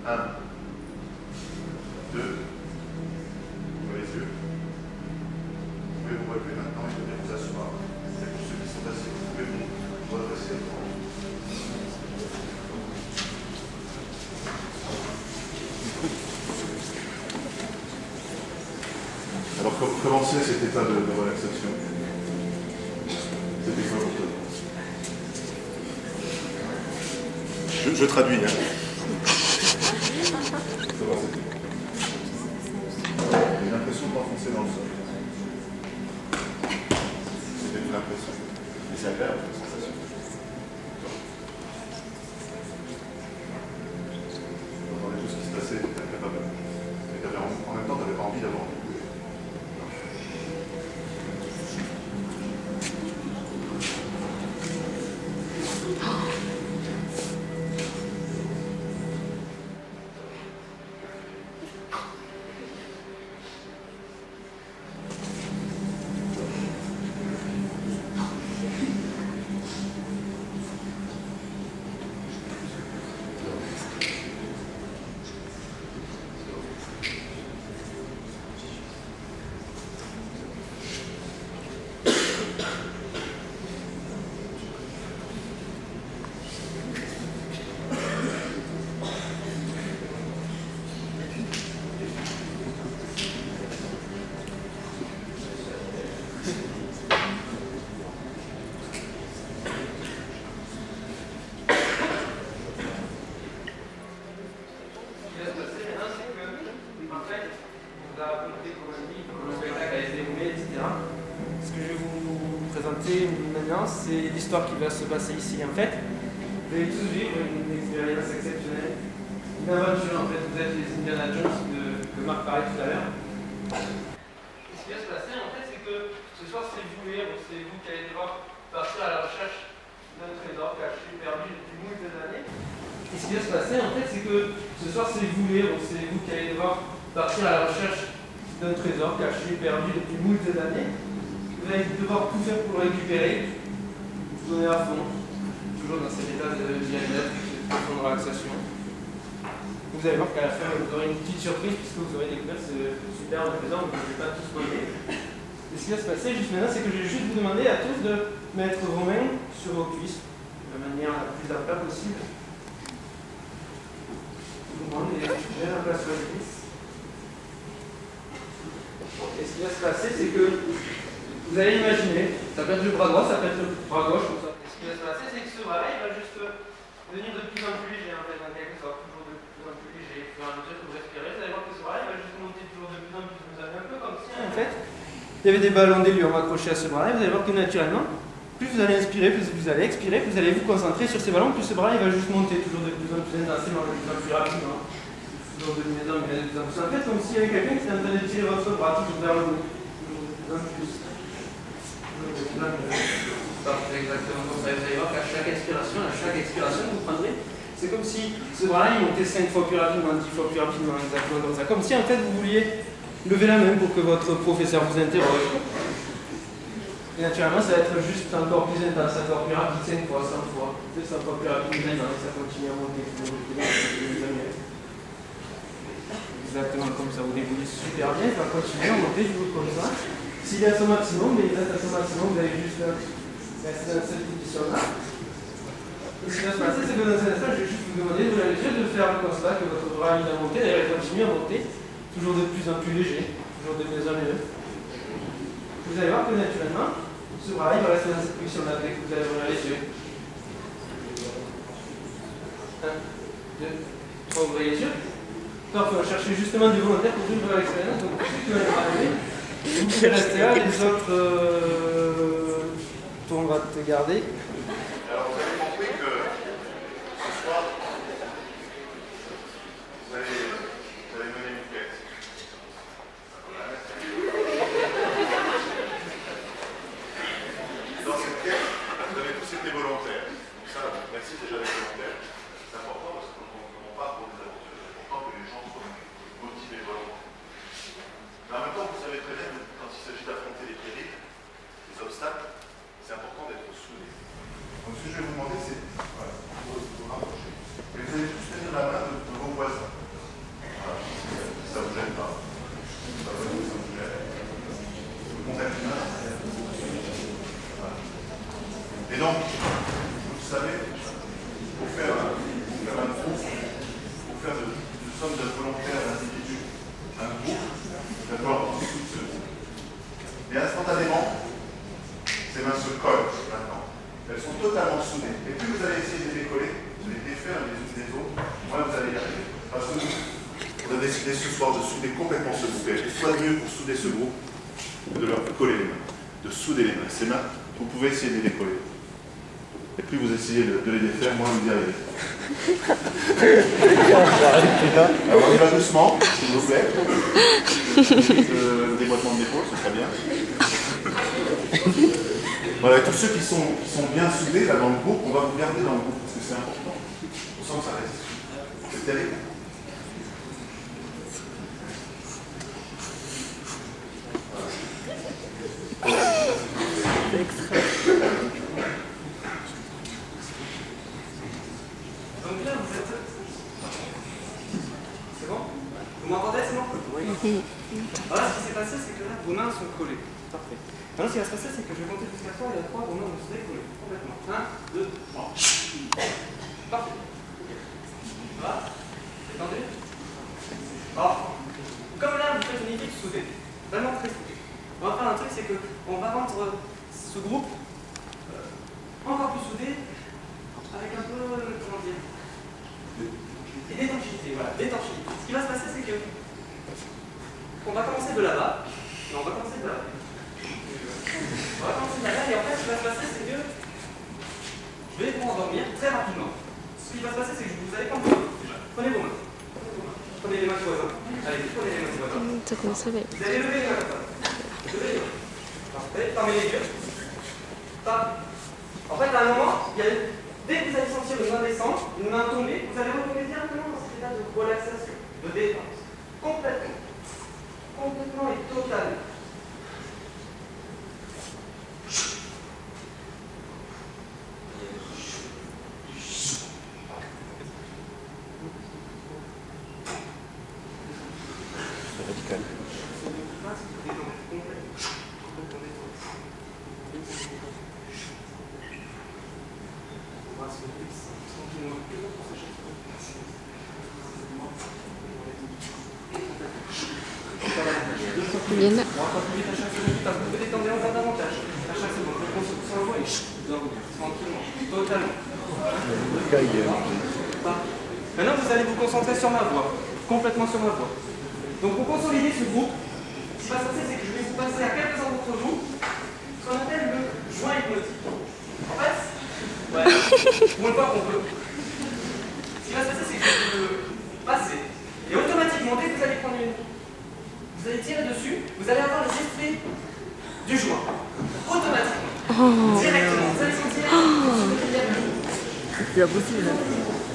1, 2, ouvrez les yeux. Vous pouvez vous relever maintenant et venir vous asseoir. Et pour ceux qui sont assis, vous pouvez vous redresser. Alors, comment c'est cet état de relaxation? C'était quoi pour toi? Je traduis, hein. J'ai l'impression de m'enfoncer dans le sol. C'était une impression. Et c'est agréable, cette sensation. Tu entendais tout ce qui se passait, tu étais incapable. Et en même temps, tu n'avais pas envie d'avoir envie. Maintenant, c'est l'histoire qui va se passer ici. En fait, vous allez tous vivre une expérience exceptionnelle, une aventure. En fait, vous êtes les Indiana Jones que Marc parlait tout à l'heure. Ce qui va se passer, en fait, c'est que ce soir, c'est vous les héros, c'est vous qui allez devoir partir à la recherche d'un trésor caché, perdu depuis moult années. Et ce qui va se passer, en fait, c'est que ce soir, c'est vous les héros, c'est vous qui allez devoir partir à la recherche d'un trésor caché, perdu depuis moult années. Vous allez devoir tout faire pour le récupérer, vous donner à fond, toujours dans cet état de bien-être, de profonde relaxation. Vous allez voir qu'à la fin, vous aurez une petite surprise puisque vous aurez découvert ce superbe trésor, donc je ne vais pas tout spoiler. Et ce qui va se passer juste maintenant, c'est que je vais juste vous demander à tous de mettre vos mains sur vos cuisses, de la manière la plus à plat possible. Je vous demande de les récupérer à la place sur les cuisses. Et ce qui va se passer, c'est que vous allez imaginer, ça peut être le bras droit, ça peut être le bras gauche, comme ça. Et ce qui va se passer, c'est que ce bras-là, il va juste devenir de plus en plus léger, en fait, en quelque sorte, toujours de plus en plus léger. Au fur et à mesure que vous respirez, vous allez voir que ce bras-là, il va juste monter toujours de plus en plus. Vous avez un peu comme si, en fait, il y avait des ballons d'hélium accrochés à ce bras-là, et vous allez voir que naturellement, plus vous allez inspirer, plus vous allez expirer, plus vous allez vous concentrer sur ces ballons, plus ce bras-là, il va juste monter toujours de plus en plus intensément, de plus en plus rapidement. Toujours de mieux en mieux, de plus en plus. En fait, comme s'il y avait quelqu'un qui était en train de tirer votre bras toujours vers le haut, toujours de plus en plus. Parfait, exactement comme ça. Vous allez voir qu'à chaque expiration, vous prendrez, c'est comme si ce bras-là il montait 5 fois plus rapidement, 10 fois plus rapidement, exactement comme ça. Comme si en fait vous vouliez lever la main pour que votre professeur vous interroge. Et naturellement, ça va être juste encore plus intense, encore plus rapide, 5 fois, 100 fois, 200 fois plus rapide maintenant, et ça continue à monter toujours de plus en plus. Exactement comme ça, vous débrouillez super bien, ça va continuer à monter toujours comme ça. S'il est à son maximum, mais il reste à son maximum, vous allez juste rester dans cette position-là. Et ce qui va se passer, c'est que dans un instant, je vais juste vous demander de faire le constat que votre bras il a monté, d'ailleurs il continue à monter, toujours de plus en plus léger, toujours de mieux en mieux. Vous allez voir que naturellement, ce bras il va rester dans cette position-là dès que vous allez ouvrir les yeux. 1, 2, 3, ouvrez les yeux. Donc, on va chercher justement des volontaires pour vivre l'expérience, donc celui qui va être arrivé. Vous pouvez rester là, les autres, on va te garder. Alors, vous avez compris que ce soir, vous allez mener une quête. Dans cette quête, vous avez tous été volontaires. Donc ça, merci déjà d'être volontaires. C'est important parce que quand on part pour des aventures, c'est important que les gens soient motivés volontaires. Mais en même temps, vous savez très bien que quand il s'agit d'affronter les périls, les obstacles, c'est important d'être soudés. l'idée ce soir de souder complètement ce groupe. Et quoi de mieux pour souder ce groupe que de leur coller les mains, de souder les mains. Ces mains, vous pouvez essayer de les décoller. Et plus vous essayez de les défaire, moins vous y arrivez. Alors on y va doucement, s'il vous plaît. Déboîtement de l'épaule, ce serait bien. Voilà, tous ceux qui sont bien soudés là, dans le groupe, on va vous garder dans le groupe, parce que c'est important. On sent que ça reste. C'est terrible. Donc là, vous êtes... C'est bon? Vous m'entendez, c'est bon? Oui. Voilà, ce qui s'est passé, c'est que là, vos mains sont collées. Parfait. Maintenant, ce qui va se passer, c'est que je vais compter jusqu'à 3, et à 3, vos mains vont se décoller complètement. 1, 2, 3. Parfait. Ça va? Détendu? Alors, comme là, vous faites une équipe soudée, vraiment très soudée. On va faire un truc, c'est qu'on va rendre ce groupe encore plus soudé, avec un peu, comment dire, d'étanchéité, voilà, d'étanchéité. Ce qui va se passer, c'est que on va commencer de là-bas. Non, on va commencer de là-bas. On va commencer de là-bas, et en fait, ce qui va se passer, c'est que je vais vous endormir très rapidement. Ce qui va se passer, c'est que vous allez prendre vos mains, déjà. Prenez vos mains. Prenez les mains du voisin. Allez, prenez les mains du voisin. Vous allez lever les mains comme ça. Levez les mains. Parfait. Fermez les yeux. Parfait. En fait, à un moment, dès que vous allez sentir une main descendre, une main tomber, vous allez retomber directement dans cet état de relaxation, de détente. Complètement. Complètement et totalement. C'est radical. Bien. On va plus vite à chaque seconde, parce que vous détendez encore davantage. À chaque seconde, vous concentrez sur la voix et tranquillement, totalement. Maintenant, vous allez vous concentrer sur ma voix, complètement sur ma voix. Donc, pour consolider ce groupe, ce qui va se passer, c'est que je vais vous passer à quelques-uns d'entre vous ce qu'on appelle le joint hypnotique. En fait, ouais, pour une fois qu'on peut. Ce qui va se passer, c'est que je vais le passer. Et automatiquement, dès que vous allez prendre une. Vous allez tirer dessus, vous allez avoir les effets du joint. Automatiquement. Directement. Vous allez sentir. C'est impossible.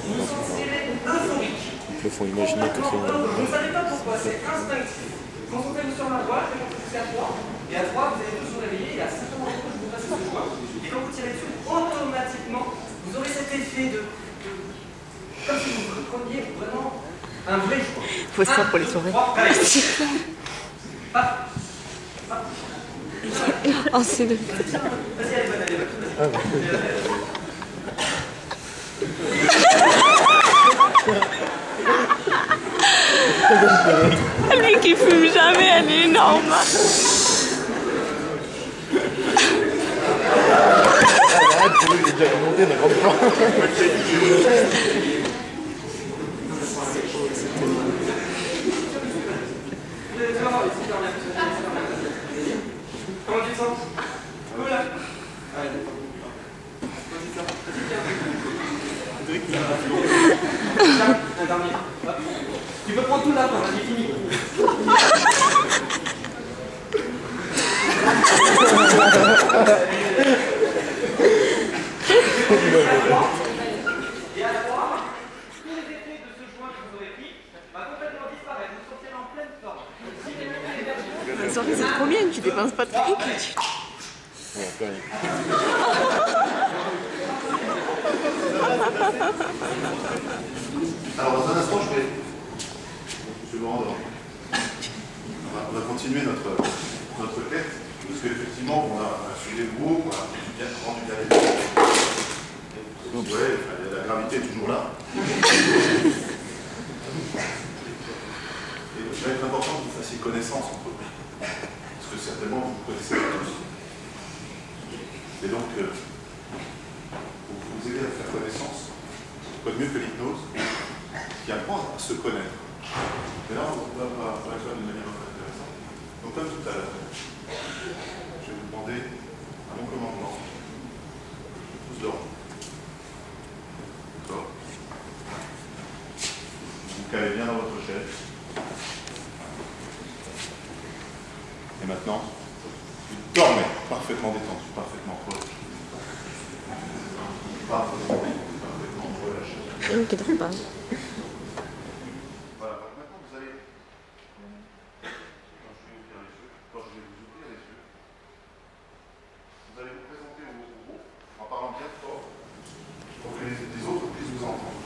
Vous sentirez euphorique. Ils te font imaginer que c'est un... Vous ne savez pas pourquoi, c'est instinctif. Concentrez-vous sur ma voix, je vais compter jusqu'à 3. Et à 3, vous allez tous vous réveiller et à 5 moments de je vous passe ce joint. Et quand vous tirez dessus, automatiquement, vous aurez cet effet de comme si vous preniez vraiment un vrai joint. Faut ça pour les soirées. Oh, c'est de... Vas-y, allez, bonne, allez, bonne. Lui qui fume jamais, elle est énorme. Arrête, il est déjà remonté, n'a pas Comment tu te sens? Cool là. Un dernier. Tu peux prendre tout là, quand j'ai fini. Et à 3, tous les effets de ce joint que vous aurez pris va complètement disparaître. Vous sortirez en pleine forme. La soirée, c'est trop bien, tu dépenses pas de trucs. Ouais, quand même. Alors, dans un instant, je vais vous rendre. On va continuer notre quête, parce qu'effectivement, on a suivi le groupe, on a bien rendu bien les choses. Donc, ouais, la gravité est toujours là. Et il va être important que vous fassiez connaissance entre vous. Parce que certainement, vous vous connaissez pas tous. Et donc, pour vous aider à faire connaissance, quoi de mieux que l'hypnose, qui apprend à se connaître. Mais là, on va faire d'une manière intéressante. Donc, comme tout à l'heure, je vais vous demander à mon commandement de tous dormir. D'accord? Vous calez bien dans votre chaise. Et maintenant, vous dormez parfaitement détendu, parfaitement relâché. Parfaitement relâché. Donc, il dort pas. Voilà, donc maintenant vous allez, quand je vais vous ouvrir les yeux, vous allez vous présenter au groupe en parlant bien fort pour que les autres puissent vous entendre.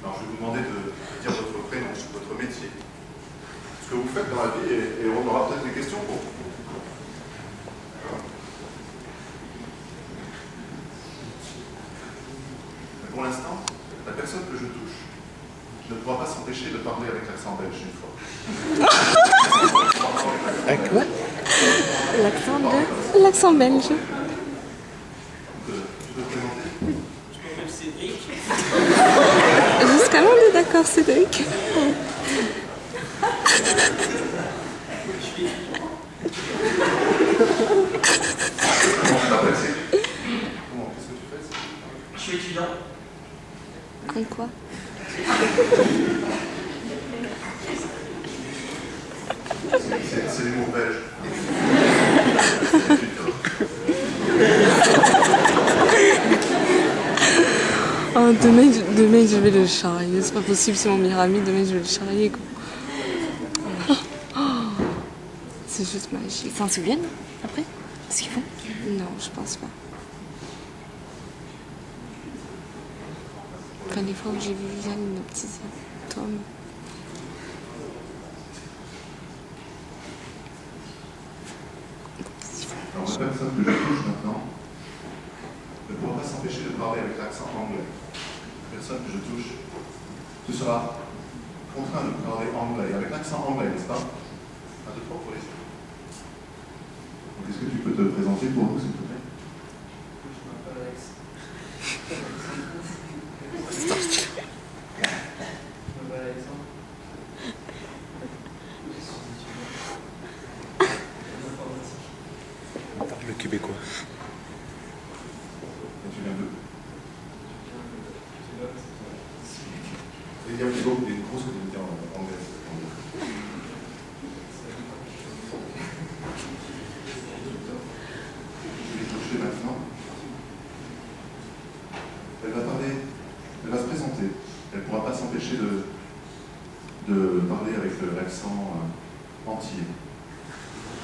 Alors je vais vous demander de dire votre prénom, votre métier, ce que vous faites dans la vie et on aura peut-être des questions pour vous. Mais pour l'instant, la personne que je touche ne pourra pas s'empêcher de parler avec l'accent belge une fois. Avec quoi? L'accent belge. Tu peux te présenter? Je m'appelle Cédric. Jusqu'à là, on est d'accord, Cédric. Je suis Comment tu t'appelles, Cédric? Comment? Qu'est-ce que tu fais, Cédric? Je suis étudiant. En quoi? C'est les mots belges. Oh, demain, je vais le charrier. C'est pas possible, c'est mon meilleur ami. Demain, je vais le charrier. Quoi. Oh, c'est juste magique. Ils s'en souviennent après? Ce qu'ils font? Non, je pense pas. Quand les fois où j'ai vu Viviane, nos petits Tom. Alors, la personne que je touche maintenant ne pourra pas s'empêcher de parler avec l'accent anglais. La personne que je touche, tu seras contraint de parler anglais, avec l'accent anglais, n'est-ce pas? Un, deux, trois pour les yeux. Donc, est-ce que tu peux te présenter pour nous, s'il te plaît? Je m'appelle Alex. Je m'appelle Alexandre. Je suis étudiant en informatique. Le québécois. Et tu viens d'où? Il y a des grosses communautés en anglais. Je vais toucher maintenant. Elle va parler, elle va se présenter. Elle ne pourra pas s'empêcher de parler avec l'accent entier.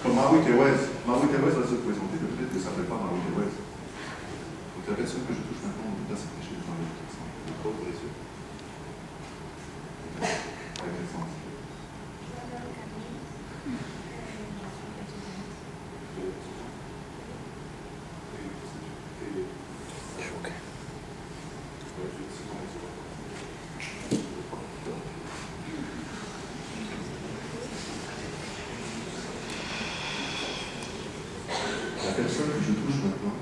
Comme Maroui Tewez. Maroui Tewez va se présenter, mais peut-être que ça ne fait pas Maroui Tewez. Donc la personne que je touche maintenant ne peut pas s'empêcher de parler avec l'accent. Ouvre les yeux. Avec l'accent entier. La personne que je touche maintenant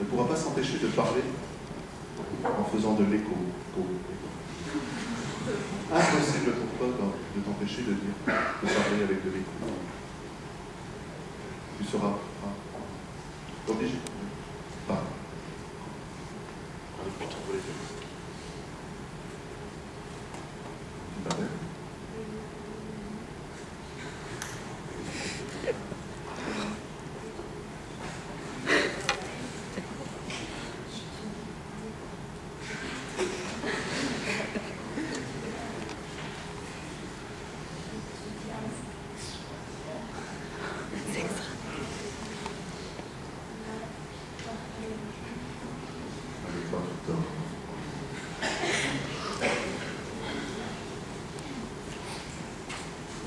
ne pourra pas s'empêcher de parler en faisant de l'écho. Impossible pour toi de t'empêcher de parler avec de l'écho. Tu seras obligé de parler. Tu t'appelles? Avec toi, tout le temps.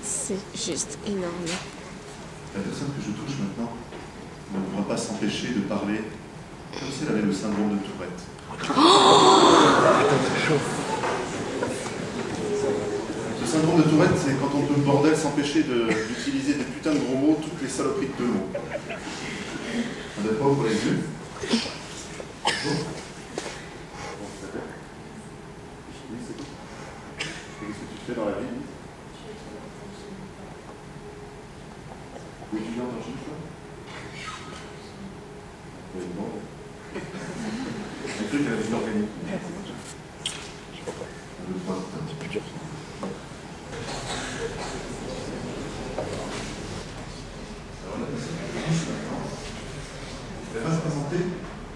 C'est juste énorme. La personne que je touche maintenant ne pourra pas s'empêcher de parler comme si elle avait le syndrome de Tourette. Ce syndrome de Tourette, c'est quand on peut, bordel, s'empêcher d'utiliser des putains de gros mots, toutes les saloperies de mots. On n'a pas ouvert les yeux. Bonjour. Comment tu t'appelles? Oui, c'est tout. Qu'est-ce que tu dans la vie? Vous étudiez en Chine, quoi? Vous avez demandé? J'ai cru qu'elle avait une organique. C'est plus dur. Je ne vais pas se présenter,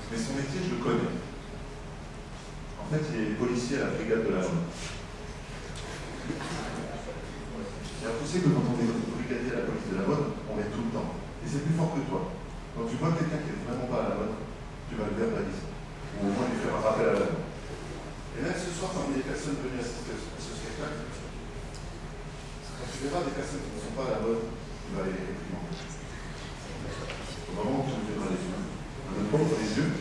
mais son métier, je le connais. En fait, il est policier à la brigade de la Rhône. Et alors, tu sais que quand on est brigadier à la police de la Rhône, on est tout le temps. Et c'est plus fort que toi. Quand tu vois quelqu'un qui n'est vraiment pas à la Rhône, tu vas le verbaliser. Ou au moins lui faire un rappel à la Rhône. Et même ce soir, parmi les personnes venues assister à ce spectacle, quand tu verras des personnes qui ne sont pas à la Rhône, tu vas les réprimander. Au moment où tu me verras les yeux, on ne pas les yeux,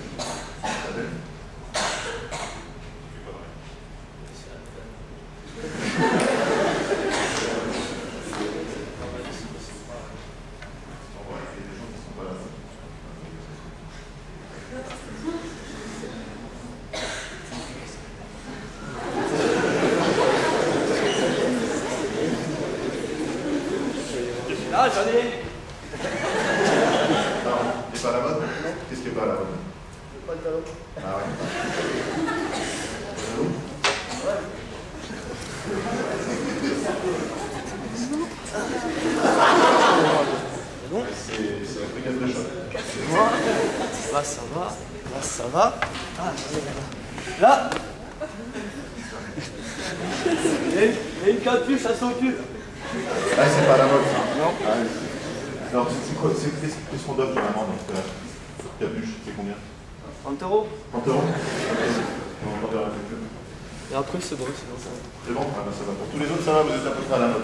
ça belle. Ah, j'en ai. Non, il n'est pas à la mode? Qu'est-ce qui n'est pas à la mode? Pas de talon. Ah ouais. C'est la brigade de choc. Là, ça va. Là, ça va. Ah, là. Il y a une capuche à son cul. Ah, c'est pas à la mode, ça. Non. Ah, oui. Alors, c'est quoi? Qu'est-ce qu'on donne vraiment dans ce cas-là? Capuche, c'est combien? 30 euros. 30 euros? On va faire la facture. Et après, c'est bon, c'est bon. C'est bon? Ah, ben, ça va. Pour tous les autres, ça va, vous êtes à peu près à la mode.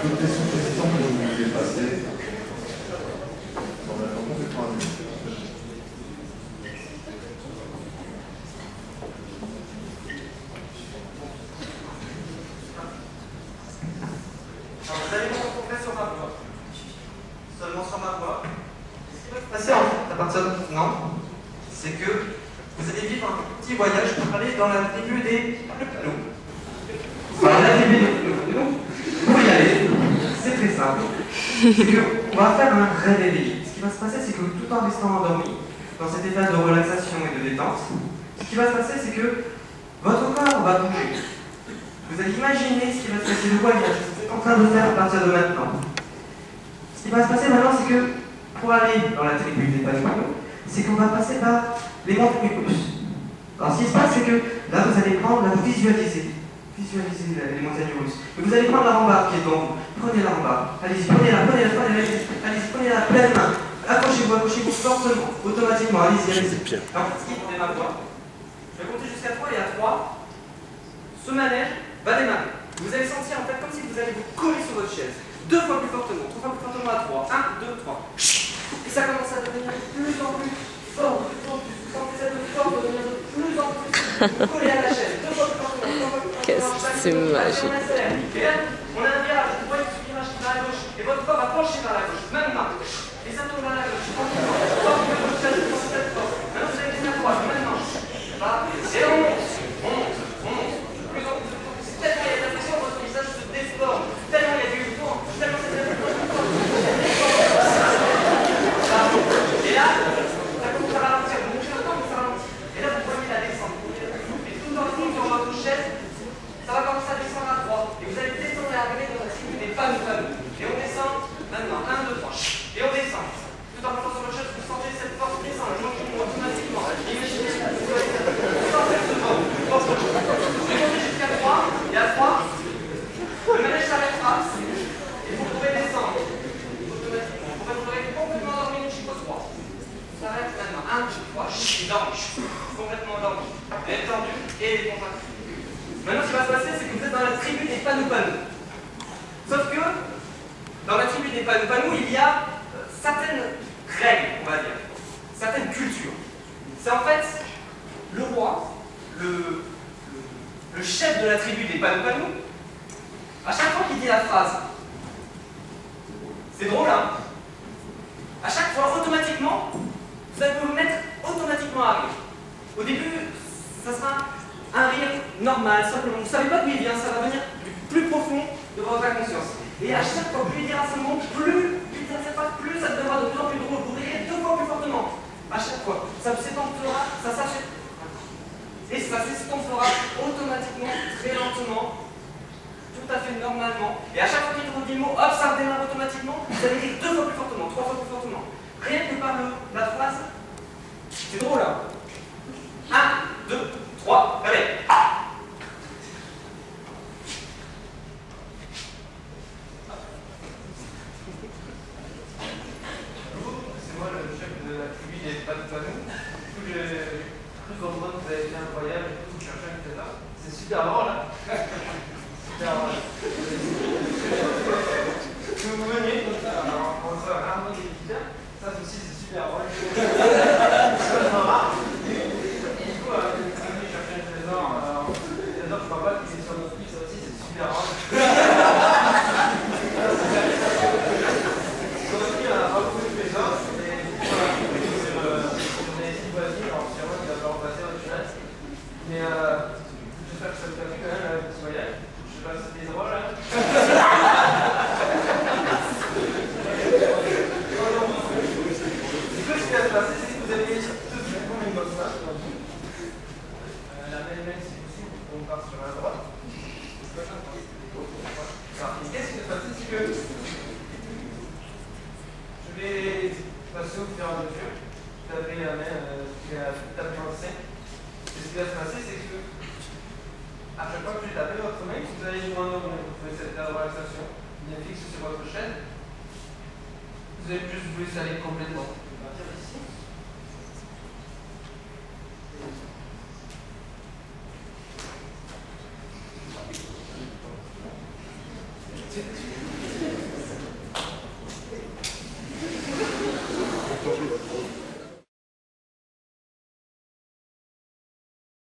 Toutes les suggestions que vous vouliez passer, on a complètement annulé. Alors, vous allez vous concentrer sur ma voix. Seulement sur ma voix. Ce qui va se passer en fait à partir de maintenant, c'est que vous allez vivre un petit voyage pour aller dans la tribu des Plouplous. Enfin, la tribu des Plouplous, pour y aller, c'est très simple. C'est qu'on va faire un réveil. Ce qui va se passer, c'est que tout en restant endormi, dans cet état de relaxation et de détente, ce qui va se passer, c'est que votre corps va bouger. Vous allez imaginer ce qui va se passer, le voyage que vous êtes en train de faire à partir de maintenant. Ce qui va se passer maintenant, c'est que pour aller dans la tribu des Plouplous, c'est qu'on va passer par les montagnes russes. Alors, ce qui se passe, c'est que là, vous allez prendre, là, vous visualisez les montagnes russes. Et vous allez prendre la rambarde qui est devant vous. Prenez la rambarde. Allez-y, prenez-la pleine main. Accrochez-vous fortement, automatiquement. Allez-y, allez-y. Alors, ce qui est ma voix, je vais compter jusqu'à 3 et à 3, ce manège va démarrer. Vous allez sentir en fait comme si vous allez vous coller sur votre chaise. 2 fois plus fortement, 3 fois plus fortement à 3. 1, 2, 3. Et ça commence à devenir de plus en plus fort, Vous sentez cette force devenir de plus en plus collée à la chaise. 2 fois plus fortement, 3 fois plus fortement. Qu'est-ce que c'est magique. Et là, on a un virage. Vous voyez ce virage vers la gauche. Et votre corps va pencher vers la gauche. Maintenant. Et ça tourne vers la gauche. Tranquillement. Maintenant, vous allez venir à droite. Maintenant. Et on monte. Plus en plus. Tellement il y a de la pression, votre visage se déforme. Tellement il y a du vent. Tellement c'est de la pression. Et là, ça commence à ralentir. Vous montez le temps, mais ça ralentit. Et là, vous voyez la descente. Et tout en haut, sur votre chaise, ça va commencer à descendre à droite. Et vous allez descendre et arriver dans la tribu des fameux. Et on descend maintenant. 1, 2, 3. Et on descend. Tout en montant sur votre chaise, vous sentez cette force descendre. Tranquillement, automatiquement. Imaginez que vous voyez cette force. Vous montez jusqu'à 3. Et à 3, le manège s'arrêtera. Et vous pouvez descendre. Automatiquement. Vous retrouverez complètement endormi jusqu'au 3. Ça s'arrête maintenant. 1, 2, 3. Et dormi. Complètement endormi. Détendu et contracté. Maintenant, ce qui va se passer, c'est que vous êtes dans la tribu des Panou-Panou. Sauf que, dans la tribu des Panou-Panou, il y a certaines règles, on va dire, certaines cultures. C'est en fait le roi, le chef de la tribu des Panou-Panou, à chaque fois qu'il dit la phrase, c'est drôle, hein? À chaque fois, automatiquement, vous allez vous mettre automatiquement à rire. Au début, ça sera un rire normal, simplement. Vous ne savez pas d'où il vient, ça va venir du plus profond de votre inconscience. Et à chaque fois, plus il dira ce mot, plus il dira cette phrase, plus ça deviendra de plus en plus drôle. Vous rirez 2 fois plus fortement. À chaque fois. Ça s'étoffera, ça s'achète. Et ça s'estompera automatiquement, très lentement, tout à fait normalement. Et à chaque fois qu'il vous dit le mot, hop, ça redémarre automatiquement. Vous allez rire 2 fois plus fortement, 3 fois plus fortement. Rien que par la phrase, c'est drôle là. 1, 2, 3, allez. C'est moi le chef de la tribu des Panou-Panou. Du coup, j'ai cru comprendre que vous avez fait un voyage et tout, chercher, etc. C'est super drôle là. Super drôle. Que vous veniez comme ça, alors on se rarement des visiteurs. Ça aussi c'est super drôle. C'est rare. Du coup, on est chercher un trésor. Le trésor, je crois pas qu'il est sur notre île, ça aussi c'est super drôle. Sur notre île, on a pas beaucoup de trésors. Et du coup, sur des îles voisines, alors c'est moi qui va falloir passer au final. Mais j'espère que ça vous a plu quand même, le petit voyage. Je sais pas si c'était drôle là. C'est que vous avez tout de même comme ça. La même si possible, on part sur la droite. Alors, qu'est-ce qui se passe, c'est que je vais passer au fur et à mesure. Taper la main, taper en C. Et ce qui va se passer, c'est que à chaque fois que je vais taper votre main, vous allez jouer un nombre, vous pouvez cette relaxation bien fixe sur votre chaîne. Vous allez juste vous laisser aller complètement. On va partir ici.